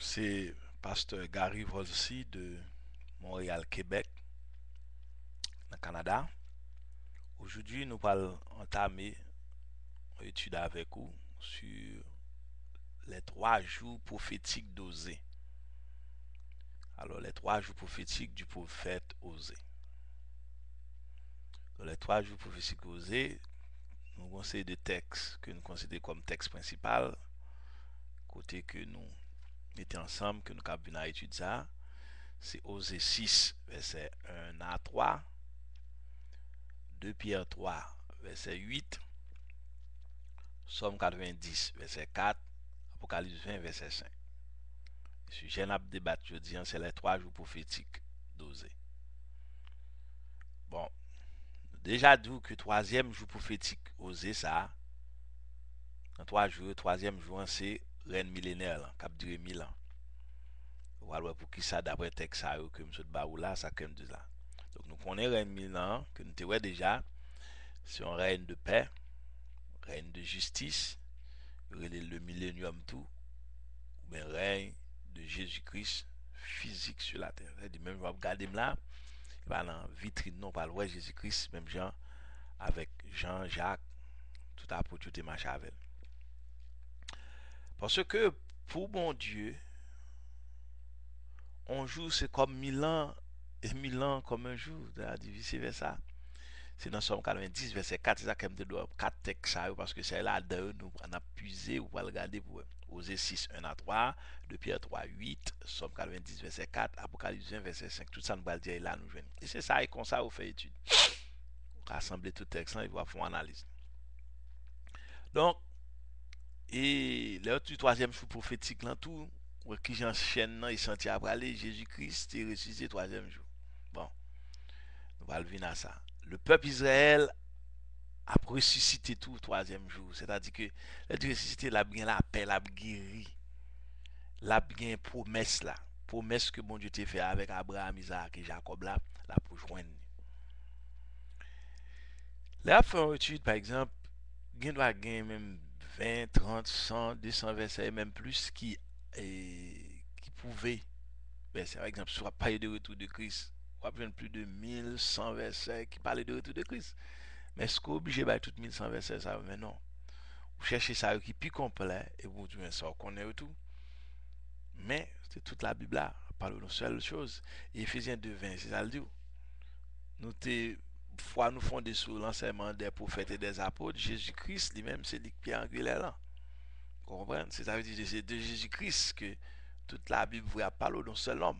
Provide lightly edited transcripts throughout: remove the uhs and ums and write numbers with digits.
C'est pasteur Gary Volsi de Montréal, Québec, dans le Canada. Aujourd'hui, nous allons entamer une étude avec vous sur les 3 jours prophétiques d'Osée. Alors, les 3 jours prophétiques du prophète Osée. Dans les 3 jours prophétiques d'Osée, nous avons conseillons des textes que nous considérons comme texte principal, côté que nous mettons ensemble, que nous avons venir à étudier ça. C'est Osée 6, verset 1 à 3, 2 Pierre 3, verset 8, Somme 90, verset 4, Apocalypse 20, verset 5. Le sujet n'a pas débattu aujourd'hui, c'est les 3 jours prophétiques d'Osée. Bon, déjà dit que troisième jour prophétique Osée ça, dans 3 jours, troisième jour, c'est reine millénaire, qui a duré 1000 ans. Voilà pour qui ça, d'après le texte que M. Baoula, ça comme dit là. Donc nous connaissons reine 1000 ans, que nous avons déjà, c'est un règne de paix, règne de justice, le millénium tout, ou bien règne de Jésus-Christ physique sur la terre. C'est-à-dire, même je vais regarder là, dans la vitrine, non, pas le Jésus-Christ, même Jean, avec Jean-Jacques, tout apôtre, tout est marché avec. Parce que pour mon Dieu, un jour c'est comme 1000 ans, et 1000 ans comme un jour, vice versa. C'est dans Somme 90, verset 4, c'est ça qu'elle me donne 4 textes, parce que c'est là dedans nous on a puisé ou pas regarder pour Osée 6, 1 à 3, 2 Pierre 3, 8, Somme 90, verset 4, Apocalypse 20, verset 5. Tout ça nous va le dire là, nous jouons. Et c'est ça, et comme ça, on fait étude. On rassemble tout texte là, et on va faire une analyse. Donc, et l'autre du troisième jour prophétique là, tout, qui j'enchaîne, il sentit après aller, Jésus-Christ est ressuscité troisième jour. Bon, nous allons venir à ça. Le peuple Israël a ressuscité tout le troisième jour. C'est-à-dire que le ressuscité, la bien la paix, la guéri, la bien promesse là. Promesse que bon Dieu t'a fait avec Abraham, Isaac et Jacob là, la pour joindre. Là, fait une étude, par exemple, il doit gagner même 20, 30, 100, 200 versets, même plus, qui pouvaient. Par exemple, si on va parler de retour de Christ, on va prendre plus de 1100 versets qui parlent de retour de Christ. Mais est-ce qu'on est obligé de tout 1100 versets ça? Mais non. Vous cherchez ça qui est plus complet et vous dites ça, on connaît tout. Mais c'est toute la Bible là, parle de seule chose. Et Ephésiens 2:20, c'est ça le dit. Nous te foi nous fondés sur l'enseignement des prophètes et des apôtres. Jésus-Christ lui-même, c'est lui qui est angulaire là. Vous comprenez? C'est ça veut dire c'est de Jésus-Christ que toute la Bible vous parle d'un seul homme.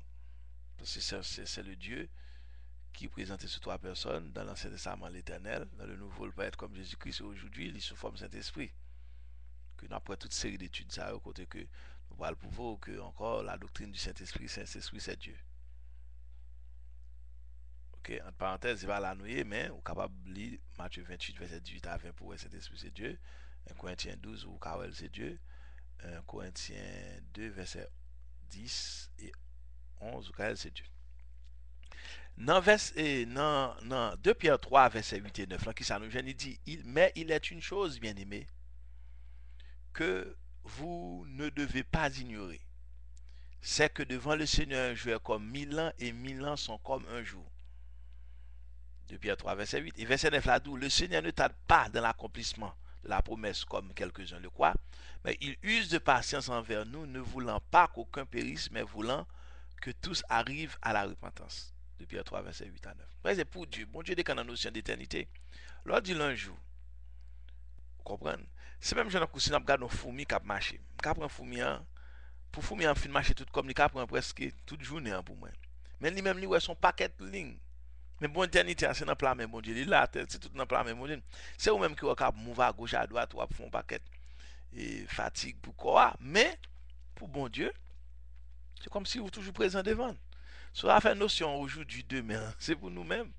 Parce que c'est le Dieu qui est présenté sur 3 personnes dans l'Ancien Testament l'Éternel, dans le Nouveau, il peut être comme Jésus-Christ aujourd'hui, il est sous forme Saint-Esprit. Que après toute série d'études, ça, au côté que nous allons pouvoir que encore la doctrine du Saint-Esprit, Saint-Esprit, c'est Dieu. Ok, entre parenthèses, il va la nouer, mais on est capable de lire Matthieu 28, verset 18 à 20 pour Saint-Esprit, c'est Dieu. 1 Corinthiens 12, ou Kawel, c'est Dieu. 1 Corinthiens 2, verset 10 et 11, ou Kawel, c'est Dieu. Dans, dans 2 Pierre 3, verset 8 et 9, là, qui ça nous vient, il dit, mais il est une chose, bien aimé, que vous ne devez pas ignorer. C'est que devant le Seigneur, un jour est comme 1000 ans et 1000 ans sont comme un jour. 2 Pierre 3, verset 8. Et verset 9 là, d'où le Seigneur ne tarde pas dans l'accomplissement de la promesse comme quelques-uns le croient, mais il use de patience envers nous, ne voulant pas qu'aucun périsse, mais voulant que tous arrivent à la repentance. 2 Pierre 3, verset 8 à 9. C'est pour Dieu. Bon Dieu, dès qu'on a la notion d'éternité, lors dit un jour, vous comprenez? C'est même je si on regarde une fourmi qui a marché. Quand on prend fourmi, pour fourmi en fin marcher tout comme il prend presque toute journée pour moi. Mais lui-même, lui, son paquet de lignes. Mais bon, éternité, c'est dans le plan, mais bon Dieu, il est là, c'est tout dans le plan, mais bon Dieu. C'est vous-même qui va mouvoir à gauche, à droite, ou à fond paquet. Et fatigue pour quoi? Mais, pour bon Dieu, c'est comme si vous êtes toujours présent devant. Ça va faire notion aujourd'hui, demain, c'est pour nous-mêmes.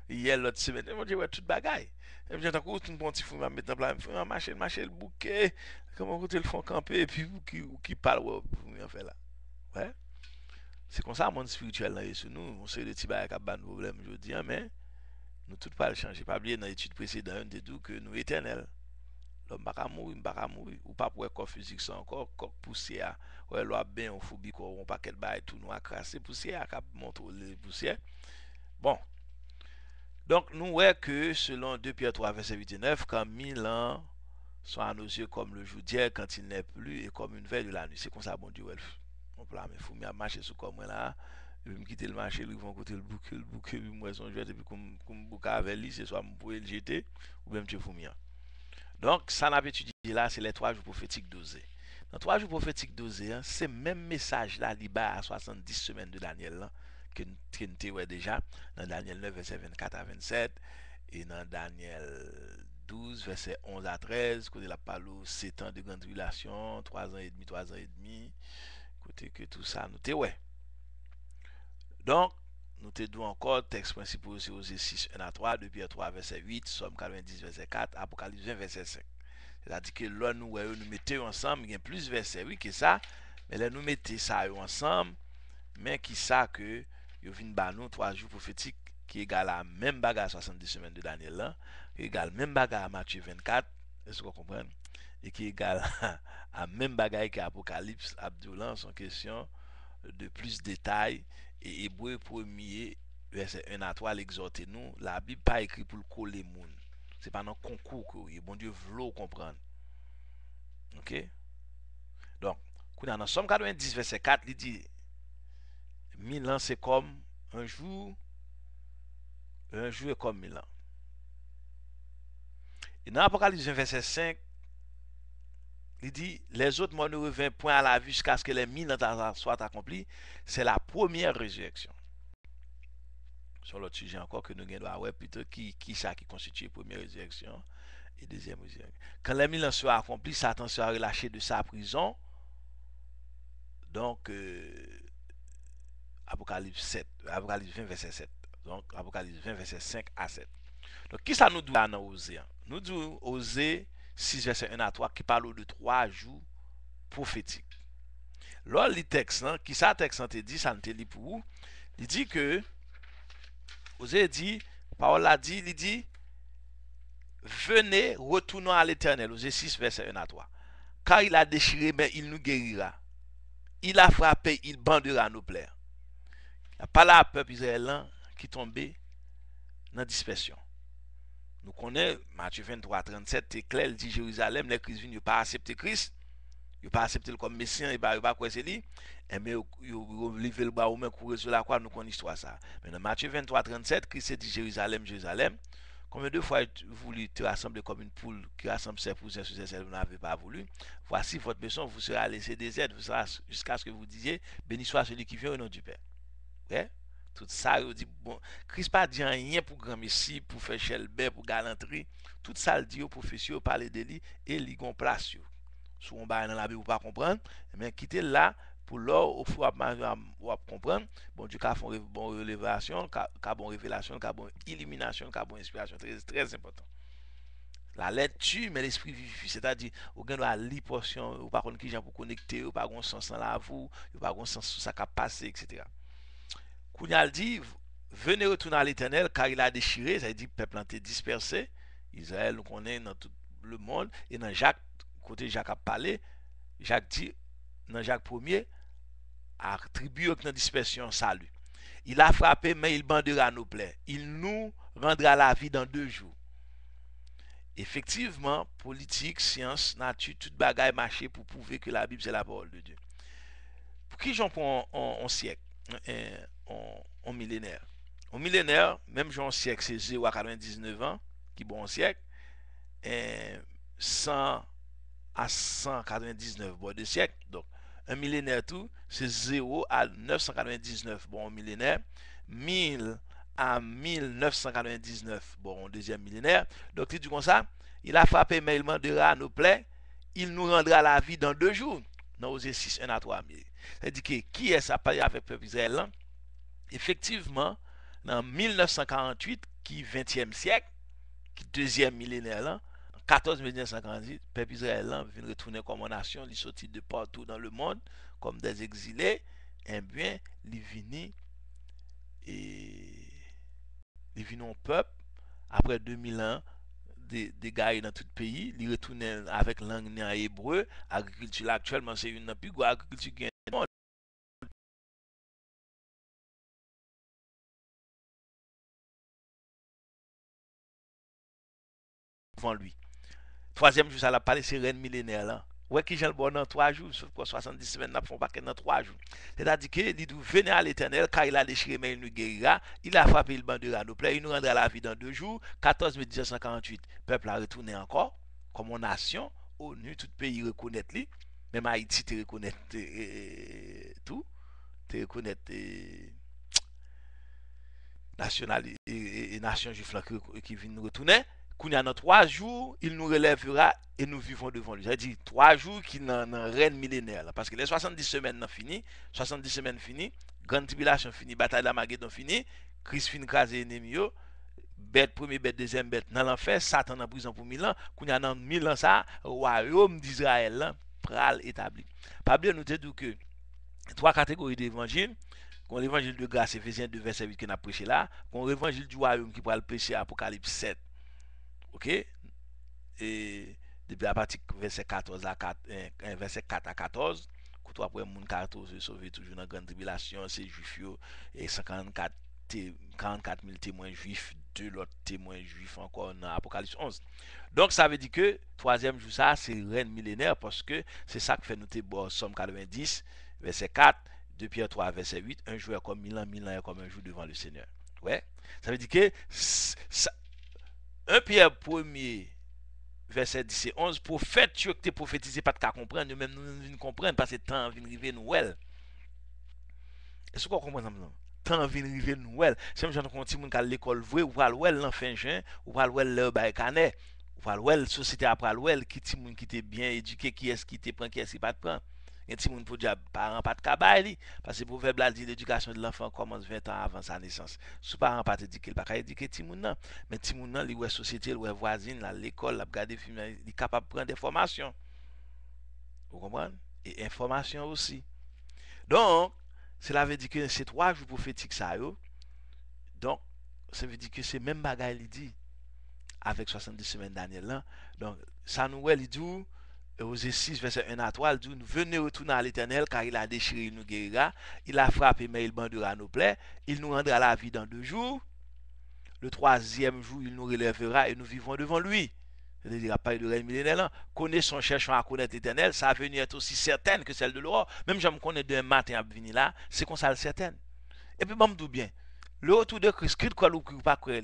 Hier, l'autre semaine, mon Dieu, ouais, toute bagaille. Et puis, j'entends que tout le monde fou m'a mettre en place, marcher le bouquet, comment vous le font camper, et puis vous qui parle, ouais, vous fait là. Ouais. C'est comme ça, le monde spirituel là, sur nous, on sait des petits bagailles qui ont des problèmes aujourd'hui, mais nous tout pas le changer. Pas oublier dans l'étude précédente, de tout que nous éternels. L'homme va mourir, va mourir. Ou pas pour un corps physique, c'est encore corps poussé à ouais, l'on a bien, on fout on paquet de bail, tout nous a crassé, poussière, a monté les poussières. Bon. Donc, nous voyons que selon 2 Pierre 3, verset 8 et 9, quand 1000 ans sont à nos yeux comme le jour d'hier, quand il n'est plus, et comme une veille de la nuit. C'est comme ça, bon Dieu, on peut la mais faut m'y marcher sous comme moi là. Je vais quitter le marché, ils vont côté le bouquet, puis moi, son jouet, et puis comme bouquet avec lui, c'est soit pour le jeter, ou même tu fous m'y. Donc, ça n'a pas étudié là, c'est les 3 jours prophétiques dosés. Dans 3 jours prophétiques dosés, hein, c'est même message là, il à 70 semaines de Daniel là, que nous avons déjà, dans Daniel 9, verset 24 à 27, et dans Daniel 12, verset 11 à 13, côté la parle 7 ans de grande tribulation, 3 ans et demi, 3 ans et demi, côté que tout ça, nous te ouais. Donc, nous te donnons encore texte principal c'est Osée 6, 1 à 3, 2 Pierre 3, verset 8, Somme 90, verset 4, Apocalypse 20, verset 5. C'est-à-dire que là, nous mettons ensemble, il y a plus de versets, oui, que ça, mais là, nous mettons ça ensemble, mais qui ça que, nous venons nous 3 jours prophétiques qui égale à même bagarre 70 semaines de Daniel là, qui égale même bagarre à Matthieu 24, est-ce que vous comprenez? Et qui égale à même bagarre qu'Apocalypse, Abdoulan, sont question de plus de détails, et Hébreu 1er, verset 1 à 3, l'exhorte nous, la Bible pas écrit pour le coller moun. C'est pas un concours que bon Dieu veut comprendre. OK? Donc, dans Somme 90, verset 4, il dit 1000 ans c'est comme un jour est comme 1000 ans. Et dans Apocalypse 20, verset 5, il dit les autres morts ne reviennent point à la vie jusqu'à ce que les 1000 ans soient accomplis. C'est la première résurrection. Sur l'autre sujet encore que nous avons ouais, plutôt qui ça qui constitue la première résurrection et deuxième résurrection. Quand les 1000 ans soient accomplis, Satan sera relâché de sa prison. Donc, Apocalypse 20, verset 7. Donc, Apocalypse 20, verset 5 à 7. Donc, qui ça nous dit dans Osée? Nous dit Osée 6, verset 1 à 3, qui parle de 3 jours prophétiques. Là, le texte, qui ça texte te dit, ça ne te dit pour vous? Il dit que, Osée dit, parole a dit, il dit, venez, retournons à l'éternel. Osée 6, verset 1 à 3. Car il a déchiré, mais il nous guérira. Il a frappé, il bandera nos plaies. Il n'y a pas là peuple israélien qui tombait dans la dispersion. Nous connaissons Matthieu 23, 37, c'est clair, il dit Jérusalem, les Christ viennent, ils n'ont pas accepté Christ, ils n'ont pas accepté comme Messie, ils n'ont pas quoi c'est lui, et mais ils ont levé le bras ou même courir sur la croix, nous connaissons l'histoire ça. Mais dans Matthieu 23, 37, Christ dit Jérusalem, Jérusalem, combien de fois voulu te rassembler comme une poule qui rassemble ses poussins sur ses ailes, vous n'avez pas voulu. Voici votre maison, vous serez laissé déserte, jusqu'à ce que vous disiez, béni soit celui qui vient au nom du Père. Ouais? Tout ça, il dit, bon, Christ pas dit rien pour grand messie, pour faire chelbert, pour galanterie. Tout ça, il dit aux prophéties, parler de lui, et il gon place. Si on va dans la Bible, vous pas comprendre, mais quittez là, pour l'or, au fond, vous comprendre. Bon Dieu, qu'a fait bonne révélation, qu'a bonne révélation, qu'a bonne illumination, qu'a bonne inspiration. Très, très important. La lettre tue, mais l'esprit vivifie. C'est-à-dire, vous avez la lire portion, vous pas qui pour connecter, vous pas un sens dans la vous, vous pas un sens sur ça qui a passé, etc. Kounyal dit, venez retourner à l'éternel, car il a déchiré, ça veut dire peuple a été dispersé. Israël, nous connaissons dans tout le monde. Et dans Jacques, côté Jacques a parlé, Jacques dit, dans Jacques 1er, attribué dans dispersion salut. Il a frappé, mais il bandera nos plaies. Il nous rendra la vie dans 2 jours. Effectivement, politique, science, nature, toute bagaille marché pour prouver que la Bible c'est la parole de Dieu. Pour qui j'en prends en siècle, en millénaire? En millénaire, même j'en siècle, c'est 0 à 99 ans, qui bon en siècle, 100 à 199 bon de siècle. Donc, un millénaire tout, c'est 0 à 999 bon millénaire, 1000 à 1999 bon deuxième millénaire. Donc, tu dis comme ça, il a frappé, mais il mandera nos plaies, il nous rendra la vie dans 2 jours. Dans Osée 6, 1 à 3 000. C'est-à-dire que qui est ça parlé avec le peuple israélien? Effectivement, dans 1948, qui 20e siècle, qui deuxième millénaire là, 14 1948, le peuple israélien vient retourner comme nation, il sortit de partout dans le monde, comme des exilés, et bien, il vient et il vient en peuple après 2000 ans des gars dans tout le pays, ils retournent avec langue en hébreu, agriculture là, actuellement c'est une plus grosse agriculture qui est devant lui. Troisième jour, ça l'a parlé, c'est reine millénaire là. Ouais, qui j'ai le bon dans 3 jours, sauf quoi 70 semaines, n'a font pas dans 3 jours. C'est-à-dire que, il dit, venez à l'éternel, car il a déchiré, mais il nous guérira. Il a frappé le banc de Ranoplet, il nous rendra la vie dans 2 jours. 14 mai 1948, peuple a retourné encore, comme en nation, ONU, tout pays reconnaît lui. Même Haïti, te reconnaît tout. Te reconnaît national et nation juif qui vient nous retourner. Qu'on y a dans 3 jours, il nous relèvera et nous vivons devant lui. C'est-à-dire 3 jours qui n'en règne millénaire. Là. Parce que les 70 semaines sont finies, 70 semaines finies, grande tribulation finie, bataille d'Armageddon finie, Christ fin crasé ennemi, bête, premier bête, deuxième bête, dans l'enfer, Satan en prison pour 1000 ans, qu'on y a dans 1000 ans ça, royaume d'Israël, pral établi. Pas bien nous dit que 3 catégories d'évangiles. Qu'on l'évangile de grâce, Ephésiens 2, verset 8 qu'on a prêché là. Qu'on l'évangile du royaume qui pourra le prêcher Apocalypse 7. Ok? Et depuis la partie verset 14 à 4, verset 4 à 14, quand après moun 14 se sauver toujours dans la grande tribulation, c'est juif et 44 000 témoins juifs, 2 autres témoins juifs encore dans Apocalypse 11. Donc ça veut dire que troisième jour ça c'est reine millénaire parce que c'est ça que fait noter bon, Somme 90 verset 4, 2 Pierre 3 verset 8, un jour est comme 1000 ans, 1000 ans est comme un jour devant le Seigneur. Ouais. Ça veut dire que 1 Pierre 1er verset 10 et 11, prophète tu que prophétisé pas de qu'à comprendre, nous même nous ne comprenons pas ce temps vient arriver nous elle. Est-ce qu'on comprend ça? Temps vient arriver nous elle. C'est même genre quand petit monde à l'école vrai ou pral well l'en fin juin, ou pral well le bail canet, ou pral well société après well qui ti monde qui était bien éduqué, qui est-ce qui te prend, qui est-ce qui pas te prend. Un petit monde pour dire parents pas de cabay parce que le proverbe là dit l'éducation de l'enfant commence 20 ans avant sa naissance. Si parents pas éduquer, il pas qu'à éduquer petit monde non, mais petit monde nan li ouais société, ouais voisine, là l'école, là regarder film, il est capable de prendre des formations. Vous comprenez? Et information aussi. Donc, cela veut dire que c'est 3 jours prophétiques ça yo. Donc, ça veut dire que c'est même bagaille il dit avec 70 semaines Daniel là. Donc, ça nous il dit Osée 6, verset 1 à 3, il dit, venez retourner à l'éternel, car il a déchiré, il nous guérira. Il a frappé, mais il bandera nos plaies. Il nous rendra la vie dans 2 jours. Le troisième jour, il nous relèvera et nous vivrons devant lui. C'est-à-dire, il n'y a pas eu de règne millénaire. Connaissons, cherchons à connaître l'éternel. Sa venue est aussi certaine que celle de l'aurore. Même si je me connais d'un matin à venir là, c'est comme ça le certain. Et puis, bon, me dis bien, le retour de Christ, Christ quoi ou pas quoi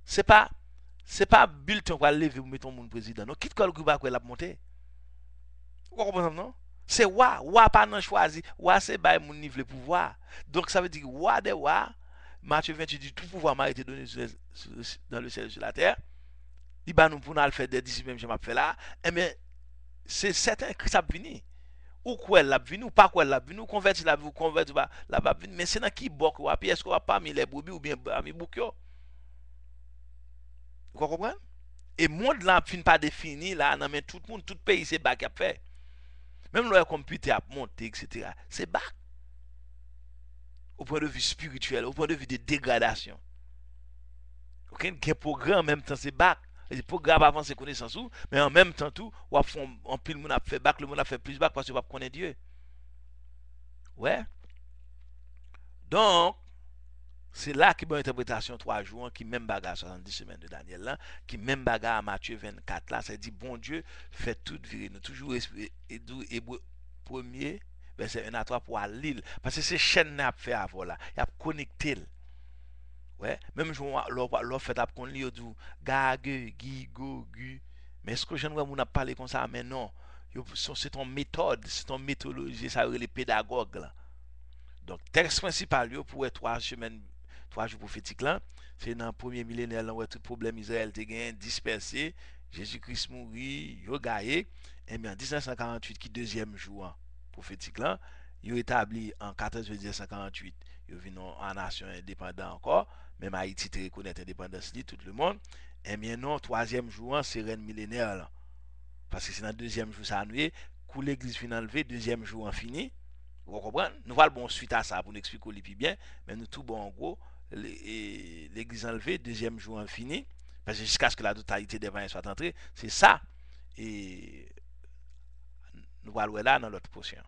c'est pas bulletin pour lever ou mettre mon président. Non, quitte quoi ou pas quoi la monter. Vous comprenez non? C'est wa pas non choisi. Wa c'est bay mon niveau pouvoir. Donc ça veut dire wa de wa. Matthieu 28 dit tout pouvoir m'a été donné dans le ciel et sur la terre. Il va nous pour nous faire des disciples même je m'a fait là. Eh bien c'est certain que ça va venir. Ou quoi la venir ou pas quoi la venir ou convertir la vie ou convertir pas la va venir mais c'est dans qui bok ou puis est-ce qu'on va pas mis les brebis ou bien mis boukyo. Vous comprenez? Et monde là fin pas défini là non mais tout le monde tout pays c'est bac à faire. Même le computer a monté, etc. C'est bas. Au point de vue spirituel, au point de vue de dégradation. Ok, un programme en même temps, c'est bas. Le programme avance ses connaissances, mais en même temps, tout, on pile, le monde a fait bac, le monde a fait plus bac parce que va connaître Dieu. Ouais. Donc, c'est là qui y a une interprétation 3 jours, qui même bagarre 70 semaines de Daniel là, qui même bagarre à Matthieu 24 là, ça dit bon Dieu fait tout virer. Nous toujours Hébreu 1er verset 1 à 3 pour aller l'île. Parce que c'est chaîne n'a fait avant là. Il a connecté. Ouais. Même si l'on fait à qu'on lit du gage, gigo, gu. Mais est-ce que je ne vois pas parler comme ça? Mais non. C'est ton méthode, c'est ton méthodologie, ça les pédagogues là. Donc, texte principal pour 3 semaines, 3 jours prophétiques là, c'est dans le premier millénaire là où tout problème Israël te gagné, dispersé, Jésus-Christ mourit, yo gaillé, et bien en 1948 qui deuxième jour hein, prophétique là, il établi en 14 juillet 1948, il vient en nation indépendante encore, même Haïti te reconnaît indépendance tout le monde, et bien non, troisième jour c'est reine millénaire là. Parce que c'est dans le deuxième jour ça annulé, coup l'église fin enlevé, deuxième jour en fini. Vous comprenez? Nous allons bon suite à ça pour nous expliquer le plus bien, mais nous tout bon en gros, l'église enlevée, deuxième jour en fini, Parce que jusqu'à ce que la totalité des vins soit entrée, c'est ça. Et nous allons là dans l'autre portion.